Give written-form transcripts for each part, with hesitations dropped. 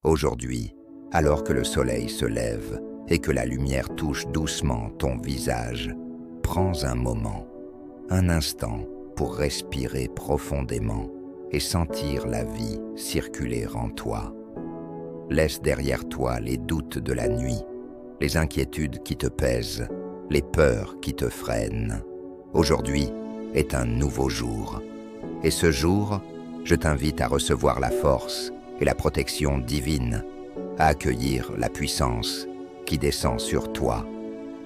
Aujourd'hui, alors que le soleil se lève et que la lumière touche doucement ton visage, prends un moment, un instant pour respirer profondément et sentir la vie circuler en toi. Laisse derrière toi les doutes de la nuit, les inquiétudes qui te pèsent, les peurs qui te freinent. Aujourd'hui est un nouveau jour. Et ce jour, je t'invite à recevoir la force et la protection divine, à accueillir la puissance qui descend sur toi,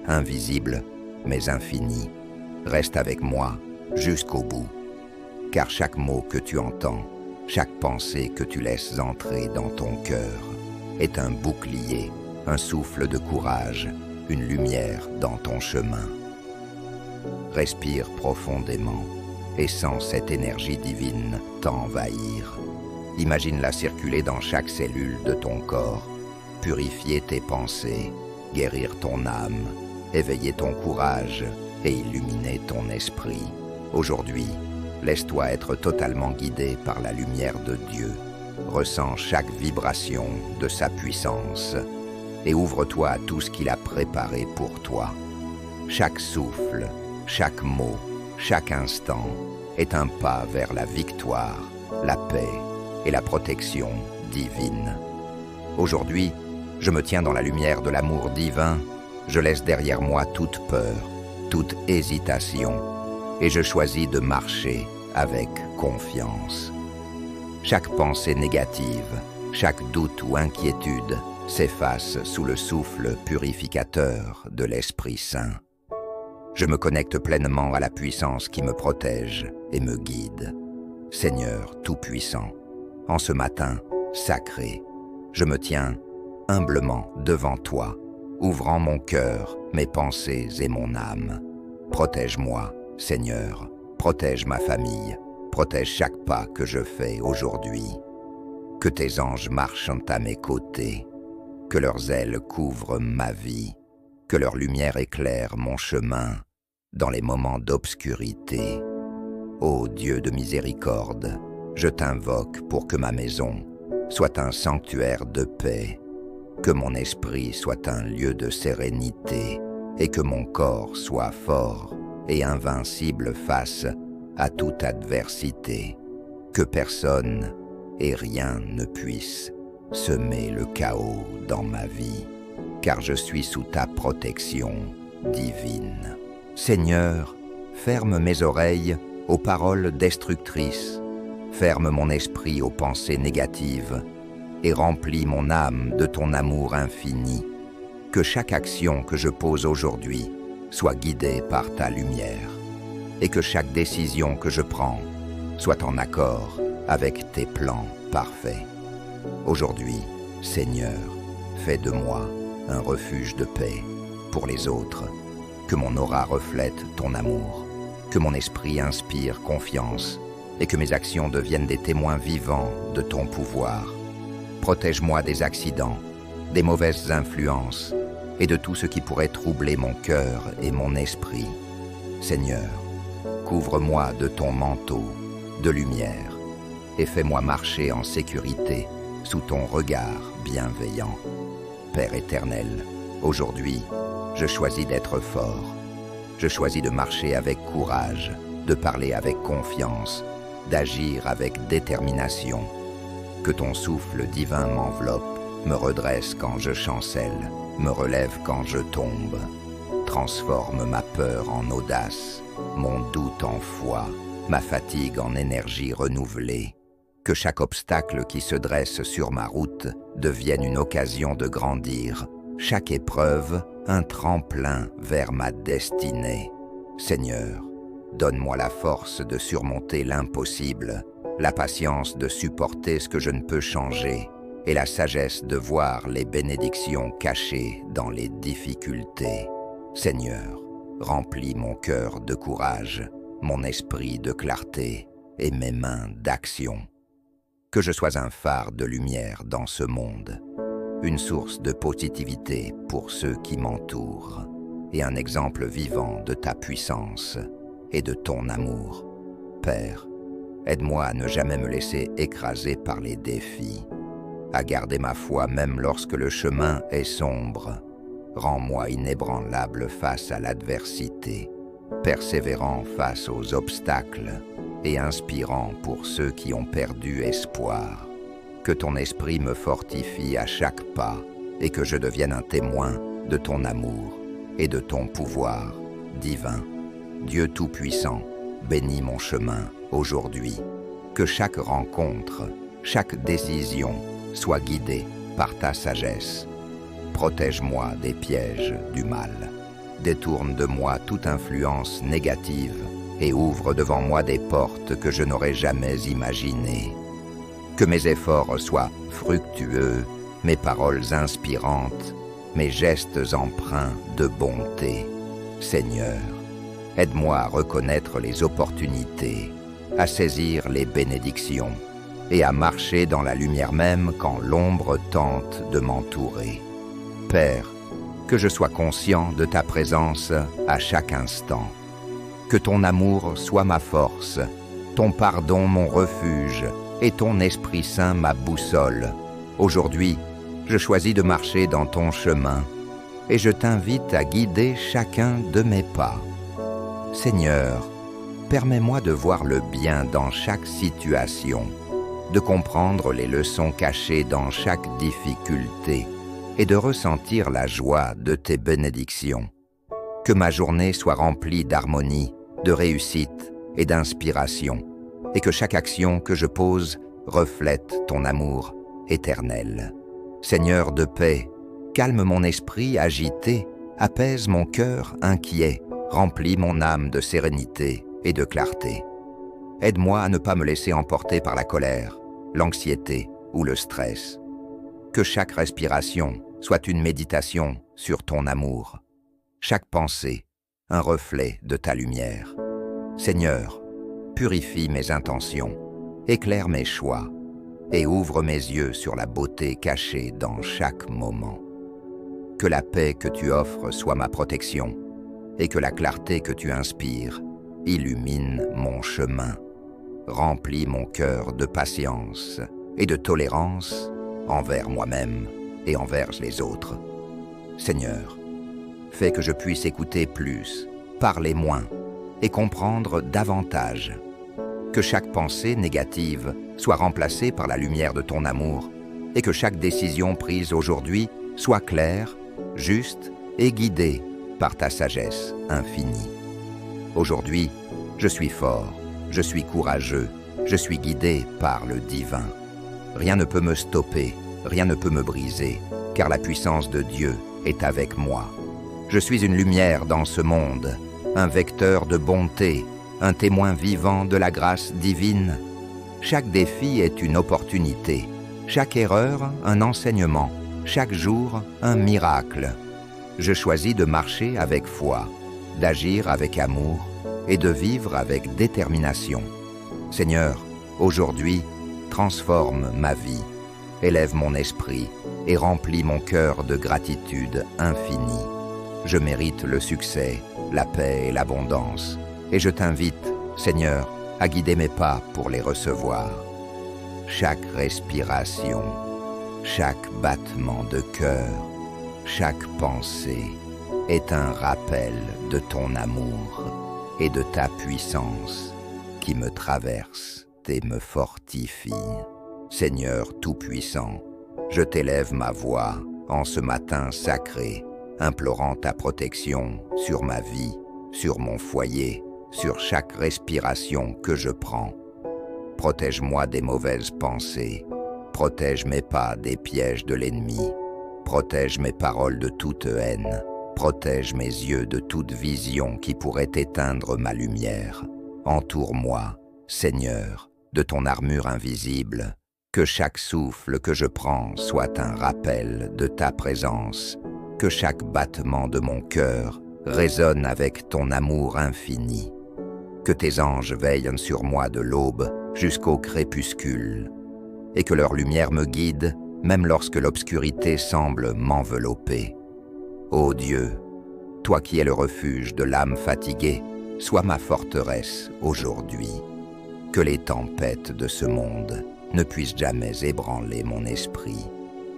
invisible mais infini. Reste avec moi jusqu'au bout, car chaque mot que tu entends, chaque pensée que tu laisses entrer dans ton cœur est un bouclier, un souffle de courage, une lumière dans ton chemin. Respire profondément et sens cette énergie divine t'envahir. Imagine-la circuler dans chaque cellule de ton corps, purifier tes pensées, guérir ton âme, éveiller ton courage et illuminer ton esprit. Aujourd'hui, laisse-toi être totalement guidé par la lumière de Dieu. Ressens chaque vibration de sa puissance et ouvre-toi à tout ce qu'il a préparé pour toi. Chaque souffle, chaque mot, chaque instant est un pas vers la victoire, la paix et la protection divine. Aujourd'hui, je me tiens dans la lumière de l'amour divin, je laisse derrière moi toute peur, toute hésitation, et je choisis de marcher avec confiance. Chaque pensée négative, chaque doute ou inquiétude s'efface sous le souffle purificateur de l'Esprit Saint. Je me connecte pleinement à la puissance qui me protège et me guide. Seigneur Tout-Puissant, en ce matin sacré, je me tiens humblement devant toi, ouvrant mon cœur, mes pensées et mon âme. Protège-moi, Seigneur, protège ma famille, protège chaque pas que je fais aujourd'hui. Que tes anges marchent à mes côtés, que leurs ailes couvrent ma vie, que leur lumière éclaire mon chemin dans les moments d'obscurité. Ô Dieu de miséricorde, je t'invoque pour que ma maison soit un sanctuaire de paix, que mon esprit soit un lieu de sérénité et que mon corps soit fort et invincible face à toute adversité, que personne et rien ne puisse semer le chaos dans ma vie, car je suis sous ta protection divine. Seigneur, ferme mes oreilles aux paroles destructrices, ferme mon esprit aux pensées négatives et remplis mon âme de ton amour infini. Que chaque action que je pose aujourd'hui soit guidée par ta lumière et que chaque décision que je prends soit en accord avec tes plans parfaits. Aujourd'hui, Seigneur, fais de moi un refuge de paix pour les autres, que mon aura reflète ton amour, que mon esprit inspire confiance et que mes actions deviennent des témoins vivants de ton pouvoir. Protège-moi des accidents, des mauvaises influences et de tout ce qui pourrait troubler mon cœur et mon esprit. Seigneur, couvre-moi de ton manteau de lumière et fais-moi marcher en sécurité sous ton regard bienveillant. Père éternel, aujourd'hui, je choisis d'être fort. Je choisis de marcher avec courage, de parler avec confiance, d'agir avec détermination. Que ton souffle divin m'enveloppe, me redresse quand je chancelle, me relève quand je tombe. Transforme ma peur en audace, mon doute en foi, ma fatigue en énergie renouvelée. Que chaque obstacle qui se dresse sur ma route devienne une occasion de grandir, chaque épreuve un tremplin vers ma destinée. Seigneur, donne-moi la force de surmonter l'impossible, la patience de supporter ce que je ne peux changer et la sagesse de voir les bénédictions cachées dans les difficultés. Seigneur, remplis mon cœur de courage, mon esprit de clarté et mes mains d'action. Que je sois un phare de lumière dans ce monde, une source de positivité pour ceux qui m'entourent et un exemple vivant de ta puissance et de ton amour. Père, aide-moi à ne jamais me laisser écraser par les défis. à garder ma foi même lorsque le chemin est sombre. Rends-moi inébranlable face à l'adversité, persévérant face aux obstacles et inspirant pour ceux qui ont perdu espoir. Que ton esprit me fortifie à chaque pas et que je devienne un témoin de ton amour et de ton pouvoir divin. Dieu Tout-Puissant, bénis mon chemin aujourd'hui. Que chaque rencontre, chaque décision soit guidée par ta sagesse. Protège-moi des pièges du mal. Détourne de moi toute influence négative et ouvre devant moi des portes que je n'aurais jamais imaginées. Que mes efforts soient fructueux, mes paroles inspirantes, mes gestes empreints de bonté. Seigneur, aide-moi à reconnaître les opportunités, à saisir les bénédictions et à marcher dans la lumière même quand l'ombre tente de m'entourer. Père, que je sois conscient de ta présence à chaque instant. Que ton amour soit ma force, ton pardon mon refuge et ton Esprit Saint ma boussole. Aujourd'hui, je choisis de marcher dans ton chemin et je t'invite à guider chacun de mes pas. Seigneur, permets-moi de voir le bien dans chaque situation, de comprendre les leçons cachées dans chaque difficulté et de ressentir la joie de tes bénédictions. Que ma journée soit remplie d'harmonie, de réussite et d'inspiration, et que chaque action que je pose reflète ton amour éternel. Seigneur de paix, calme mon esprit agité, apaise mon cœur inquiet, remplis mon âme de sérénité et de clarté. Aide-moi à ne pas me laisser emporter par la colère, l'anxiété ou le stress. Que chaque respiration soit une méditation sur ton amour. Chaque pensée, un reflet de ta lumière. Seigneur, purifie mes intentions, éclaire mes choix et ouvre mes yeux sur la beauté cachée dans chaque moment. Que la paix que tu offres soit ma protection et que la clarté que tu inspires illumine mon chemin. Remplis mon cœur de patience et de tolérance envers moi-même et envers les autres. Seigneur, fais que je puisse écouter plus, parler moins et comprendre davantage. Que chaque pensée négative soit remplacée par la lumière de ton amour et que chaque décision prise aujourd'hui soit claire, juste et guidée par ta sagesse infinie. Aujourd'hui, je suis fort, je suis courageux, je suis guidé par le divin. Rien ne peut me stopper, rien ne peut me briser, car la puissance de Dieu est avec moi. Je suis une lumière dans ce monde, un vecteur de bonté, un témoin vivant de la grâce divine. Chaque défi est une opportunité, chaque erreur un enseignement, chaque jour un miracle. Je choisis de marcher avec foi, d'agir avec amour et de vivre avec détermination. Seigneur, aujourd'hui, transforme ma vie, élève mon esprit et remplis mon cœur de gratitude infinie. Je mérite le succès, la paix et l'abondance, et je t'invite, Seigneur, à guider mes pas pour les recevoir. Chaque respiration, chaque battement de cœur, chaque pensée est un rappel de ton amour et de ta puissance qui me traverse et me fortifie. Seigneur Tout-Puissant, je t'élève ma voix en ce matin sacré, implorant ta protection sur ma vie, sur mon foyer, sur chaque respiration que je prends. Protège-moi des mauvaises pensées, protège mes pas des pièges de l'ennemi, protège mes paroles de toute haine, protège mes yeux de toute vision qui pourrait éteindre ma lumière. Entoure-moi, Seigneur, de ton armure invisible, que chaque souffle que je prends soit un rappel de ta présence, que chaque battement de mon cœur résonne avec ton amour infini. Que tes anges veillent sur moi de l'aube jusqu'au crépuscule, et que leur lumière me guide même lorsque l'obscurité semble m'envelopper. Ô Dieu, toi qui es le refuge de l'âme fatiguée, sois ma forteresse aujourd'hui. Que les tempêtes de ce monde ne puisse jamais ébranler mon esprit,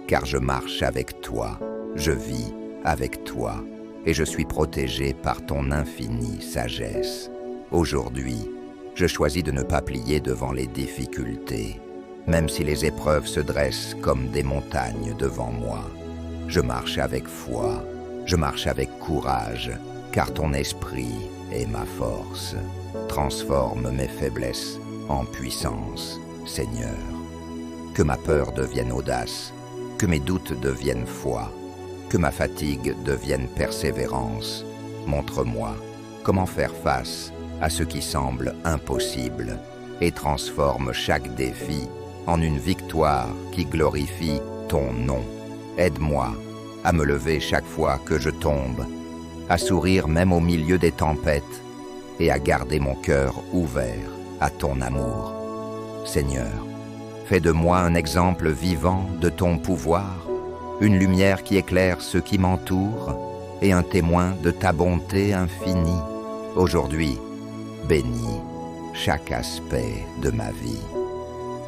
car je marche avec toi, je vis avec toi, et je suis protégé par ton infinie sagesse. Aujourd'hui, je choisis de ne pas plier devant les difficultés, même si les épreuves se dressent comme des montagnes devant moi. Je marche avec foi, je marche avec courage, car ton esprit est ma force. Transforme mes faiblesses en puissance, Seigneur. Que ma peur devienne audace, que mes doutes deviennent foi, que ma fatigue devienne persévérance. Montre-moi comment faire face à ce qui semble impossible et transforme chaque défi en une victoire qui glorifie ton nom. Aide-moi à me lever chaque fois que je tombe, à sourire même au milieu des tempêtes et à garder mon cœur ouvert à ton amour. Seigneur, fais de moi un exemple vivant de ton pouvoir, une lumière qui éclaire ceux qui m'entourent et un témoin de ta bonté infinie. Aujourd'hui, bénis chaque aspect de ma vie.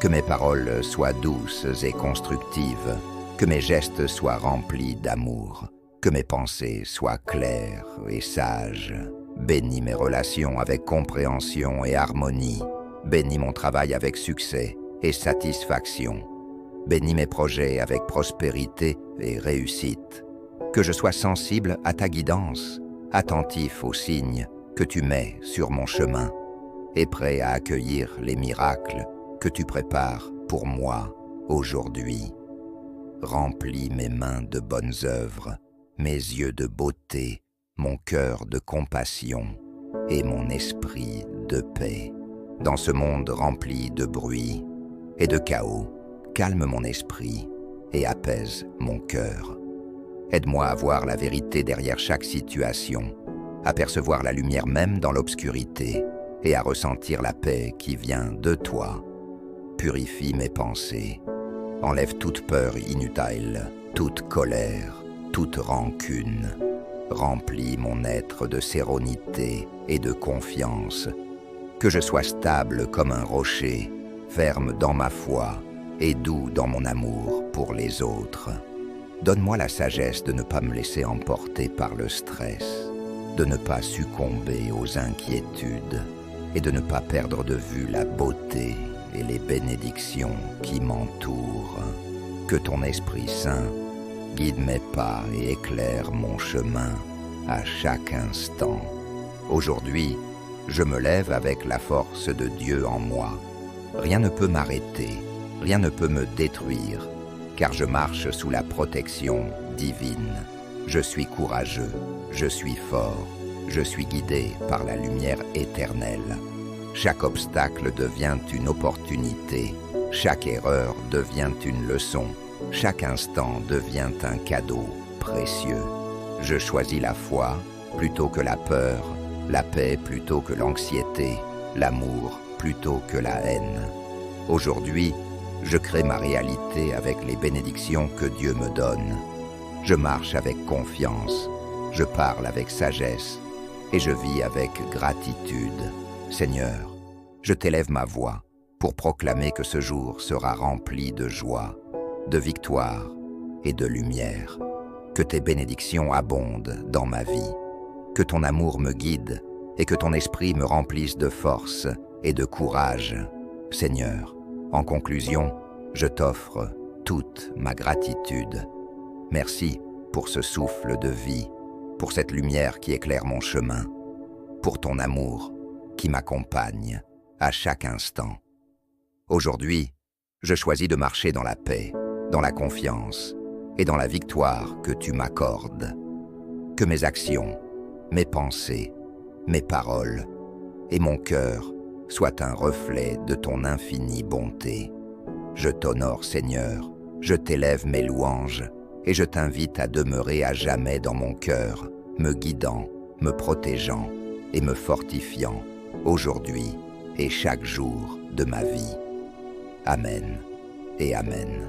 Que mes paroles soient douces et constructives, que mes gestes soient remplis d'amour, que mes pensées soient claires et sages. Bénis mes relations avec compréhension et harmonie. Bénis mon travail avec succès et satisfaction. Bénis mes projets avec prospérité et réussite. Que je sois sensible à ta guidance, attentif aux signes que tu mets sur mon chemin et prêt à accueillir les miracles que tu prépares pour moi aujourd'hui. Remplis mes mains de bonnes œuvres, mes yeux de beauté, mon cœur de compassion et mon esprit de paix. Dans ce monde rempli de bruit et de chaos, calme mon esprit et apaise mon cœur. Aide-moi à voir la vérité derrière chaque situation, à percevoir la lumière même dans l'obscurité et à ressentir la paix qui vient de toi. Purifie mes pensées, enlève toute peur inutile, toute colère, toute rancune. Remplis mon être de sérénité et de confiance, que je sois stable comme un rocher, ferme dans ma foi et doux dans mon amour pour les autres. Donne-moi la sagesse de ne pas me laisser emporter par le stress, de ne pas succomber aux inquiétudes et de ne pas perdre de vue la beauté et les bénédictions qui m'entourent. Que ton Esprit Saint guide mes pas et éclaire mon chemin à chaque instant. Aujourd'hui, je me lève avec la force de Dieu en moi. Rien ne peut m'arrêter, rien ne peut me détruire, car je marche sous la protection divine. Je suis courageux, je suis fort, je suis guidé par la lumière éternelle. Chaque obstacle devient une opportunité, chaque erreur devient une leçon, chaque instant devient un cadeau précieux. Je choisis la foi plutôt que la peur, la paix plutôt que l'anxiété, l'amour plutôt que la haine. Aujourd'hui, je crée ma réalité avec les bénédictions que Dieu me donne. Je marche avec confiance, je parle avec sagesse et je vis avec gratitude. Seigneur, je t'élève ma voix pour proclamer que ce jour sera rempli de joie, de victoire et de lumière. Que tes bénédictions abondent dans ma vie, que ton amour me guide et que ton esprit me remplisse de force et de courage. Seigneur, en conclusion, je t'offre toute ma gratitude. Merci pour ce souffle de vie, pour cette lumière qui éclaire mon chemin, pour ton amour qui m'accompagne à chaque instant. Aujourd'hui, je choisis de marcher dans la paix, dans la confiance et dans la victoire que tu m'accordes. Que mes actions, mes pensées, mes paroles et mon cœur soient un reflet de ton infinie bonté. Je t'honore, Seigneur, je t'élève mes louanges et je t'invite à demeurer à jamais dans mon cœur, me guidant, me protégeant et me fortifiant aujourd'hui et chaque jour de ma vie. Amen et Amen.